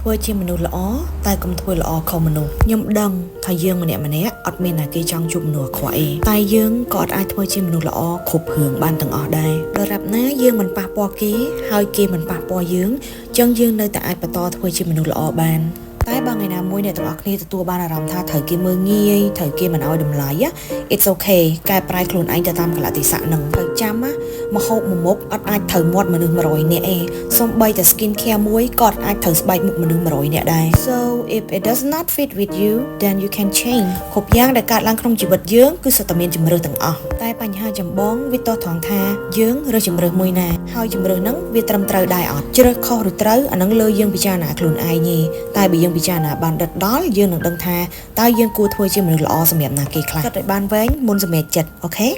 ធ្វើជាមនុស្សល្អតែកុំធ្វើល្អខុសមនុស្សខ្ញុំដឹងថាយើងម្នាក់អត់មានណាគេចង់ជួបមនុស្សអាក្រក់ទេតែយើងក៏អត់អាចធ្វើជាមនុស្សល្អគ្រប់គ្រឿងបានទាំងអស់ដែរដរាបណាយើងមិនប៉ះពាល់គេហើយគេមិនប៉ះពាល់យើងចឹងយើងនៅតែអាចបន្តធ្វើជាមនុស្សល្អបានតែបើថ្ងៃណាមួយអ្នកទាំងអស់គ្នាទទួលបានអារម្មណ៍ថាត្រូវគេមើលងាយត្រូវគេមិនឲ្យតម្លៃ It's okay កែប្រែខ្លួនឯងទៅតាមកលៈទេសៈនឹងត្រូវចាំមកហូបមួយមុខអត់អាចត្រូវមាត់មនុស្ស100នាក់ឯងសូម្បីតែ skin care មួយក៏អត់អាចត្រូវស្បែកមុខមនុស្ស100នាក់ដែរ So if it does not fit with you then you can change គ្រប់យ៉ាងដែលកើតឡើងក្នុងជីវិតយើងគឺសុទ្ធតែមានជំរើសទាំងអស់តែបញ្ហាចម្បងវាទាស់ត្រង់ថាយើងរើសជំរើសមួយណាហើយជំរើសហ្នឹងវាត្រឹមត្រូវដែរអត់ជ្រើសខុសឬត្រូវអាហ្នឹងលើយើងពិចារណាខ្លួនឯងទេតែបើយើងពិចារណាបានដិតដល់យើងនឹងដឹងថាតើយើងគួរធ្វើជាមនុស្សល្អសម្រាប់ណាគេខ្លះគិតឲ្យបានវែងមុនសម្រេចចិត្តអូខេ